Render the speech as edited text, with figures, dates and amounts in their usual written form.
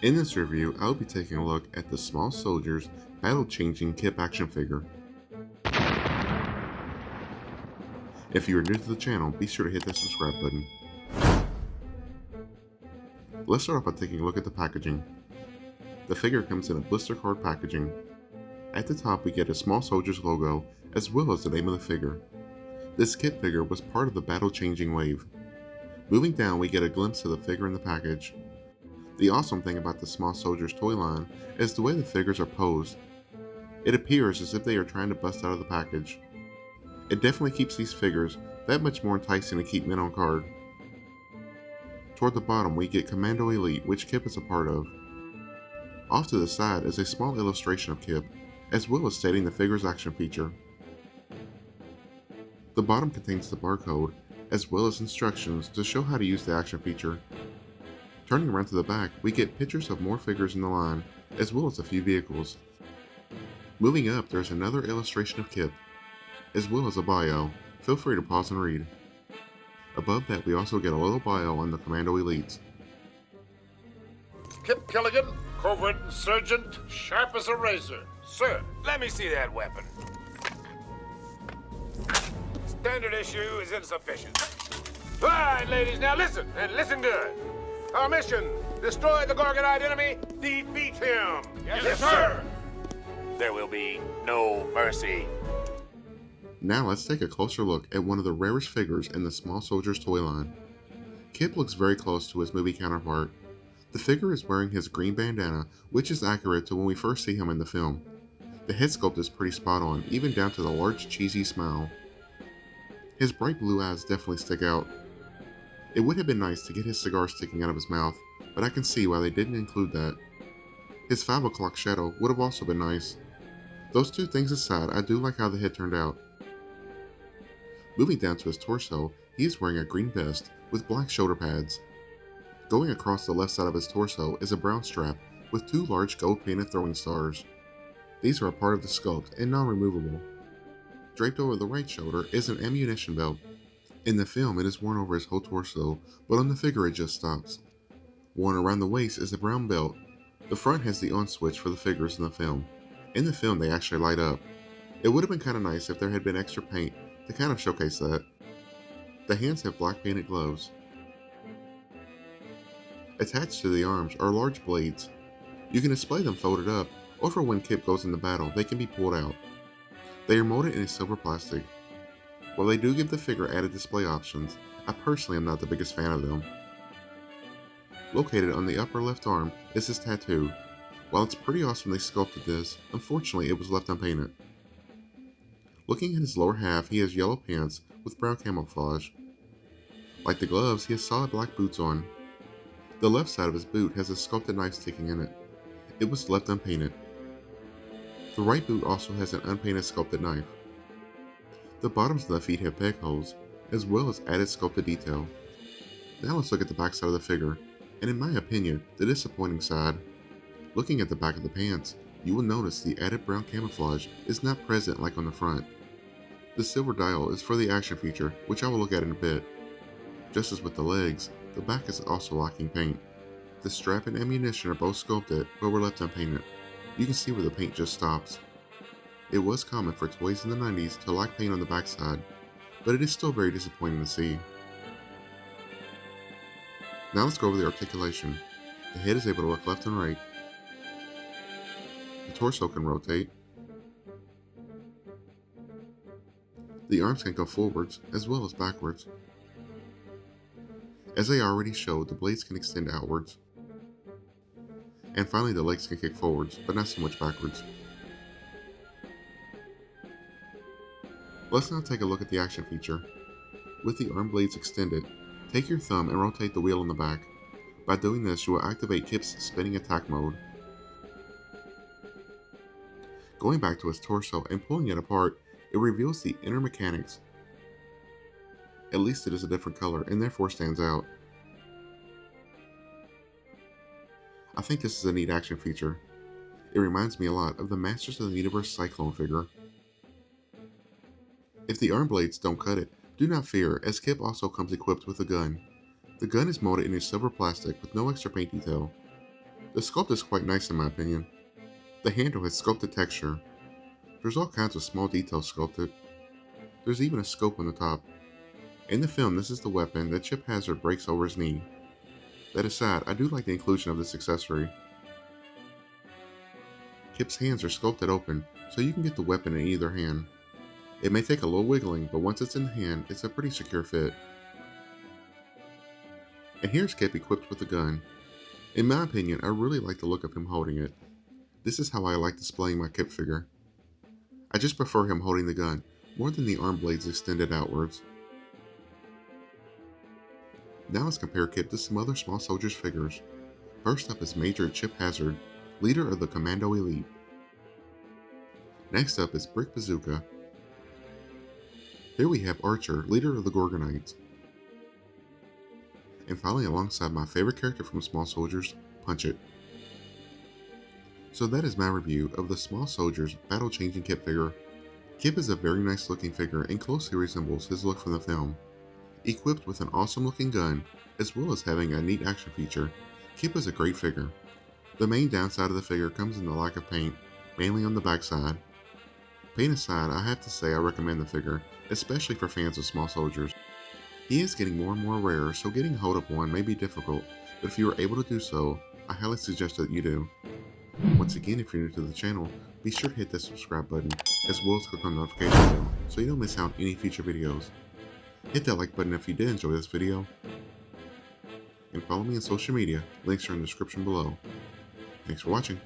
In this review, I will be taking a look at the Small Soldiers battle-changing Kip action figure. If you are new to the channel, be sure to hit that subscribe button. Let's start off by taking a look at the packaging. The figure comes in a blister card packaging. At the top we get a Small Soldiers logo, as well as the name of the figure. This Kip figure was part of the battle-changing wave. Moving down, we get a glimpse of the figure in the package. The awesome thing about the Small Soldiers toy line is the way the figures are posed. It appears as if they are trying to bust out of the package. It definitely keeps these figures that much more enticing to keep men on card. Toward the bottom we get Commando Elite, which Kip is a part of. Off to the side is a small illustration of Kip, as well as stating the figure's action feature. The bottom contains the barcode, as well as instructions to show how to use the action feature. Turning around to the back, we get pictures of more figures in the line, as well as a few vehicles. Moving up, there's another illustration of Kip, as well as a bio. Feel free to pause and read. Above that, we also get a little bio on the Commando Elites. Kip Killigan, covert insurgent, sharp as a razor. Sir, Let me see that weapon. Standard issue is insufficient. All right, ladies, now listen, and listen good. Our mission, destroy the Gorgonite enemy, defeat him. Yes, sir. There will be no mercy. Now let's take a closer look at one of the rarest figures in the Small Soldiers toy line. Kip looks very close to his movie counterpart. The figure is wearing his green bandana, which is accurate to when we first see him in the film. The head sculpt is pretty spot on, even down to the large cheesy smile. His bright blue eyes definitely stick out. It would have been nice to get his cigar sticking out of his mouth, but I can see why they didn't include that. His 5 o'clock shadow would have also been nice. Those two things aside, I do like how the head turned out. Moving down to his torso, he is wearing a green vest with black shoulder pads. Going across the left side of his torso is a brown strap with 2 large gold painted throwing stars. These are a part of the sculpt and non-removable. Draped over the right shoulder is an ammunition belt. In the film it is worn over his whole torso, but on the figure it just stops. Worn around the waist is a brown belt. The front has the on switch for the figures in the film. In the film they actually light up. It would have been kind of nice if there had been extra paint to kind of showcase that. The hands have black painted gloves. Attached to the arms are large blades. You can display them folded up, or for when Kip goes into battle they can be pulled out. They are molded in a silver plastic. While they do give the figure added display options, I personally am not the biggest fan of them. Located on the upper left arm is his tattoo. While it's pretty awesome they sculpted this, unfortunately it was left unpainted. Looking at his lower half, he has yellow pants with brown camouflage. Like the gloves, he has solid black boots on. The left side of his boot has a sculpted knife sticking in it. It was left unpainted. The right boot also has an unpainted sculpted knife. The bottoms of the feet have peg holes, as well as added sculpted detail. Now let's look at the back side of the figure, and in my opinion, the disappointing side. Looking at the back of the pants, you will notice the added brown camouflage is not present like on the front. The silver dial is for the action feature, which I will look at in a bit. Just as with the legs, the back is also lacking paint. The strap and ammunition are both sculpted, but were left unpainted. You can see where the paint just stops. It was common for toys in the 90s to lack paint on the backside, but it is still very disappointing to see. Now let's go over the articulation. The head is able to look left and right. The torso can rotate. The arms can go forwards as well as backwards. As I already showed, the blades can extend outwards. And finally the legs can kick forwards, but not so much backwards. Let's now take a look at the action feature. With the arm blades extended, take your thumb and rotate the wheel in the back. By doing this, you will activate Kip's spinning attack mode. Going back to his torso and pulling it apart, it reveals the inner mechanics. At least it is a different color and therefore stands out. I think this is a neat action feature. It reminds me a lot of the Masters of the Universe Cyclone figure. If the arm blades don't cut it, do not fear, as Kip also comes equipped with a gun. The gun is molded in a silver plastic with no extra paint detail. The sculpt is quite nice in my opinion. The handle has sculpted texture. There's all kinds of small details sculpted. There's even a scope on the top. In the film, this is the weapon that Chip Hazard breaks over his knee. That aside, I do like the inclusion of this accessory. Kip's hands are sculpted open, so you can get the weapon in either hand. It may take a little wiggling, but once it's in the hand, it's a pretty secure fit. And here's Kip equipped with a gun. In my opinion, I really like the look of him holding it. This is how I like displaying my Kip figure. I just prefer him holding the gun, more than the arm blades extended outwards. Now let's compare Kip to some other small soldiers figures. First up is Major Chip Hazard, leader of the Commando Elite. Next up is Brick Bazooka. Here we have Archer, leader of the Gorgonites. And finally, alongside my favorite character from Small Soldiers, Punch It. So that is my review of the Small Soldiers Battle Changing Kip figure. Kip is a very nice looking figure and closely resembles his look from the film. Equipped with an awesome looking gun, as well as having a neat action feature, Kip is a great figure. The main downside of the figure comes in the lack of paint, mainly on the backside. Paint aside, I have to say I recommend the figure, especially for fans of Small Soldiers. He is getting more and more rare, so getting hold of one may be difficult, but if you are able to do so, I highly suggest that you do. Once again, if you're new to the channel, be sure to hit that subscribe button, as well as click on the notification bell, so you don't miss out on any future videos. Hit that like button if you did enjoy this video, and follow me on social media, links are in the description below. Thanks for watching.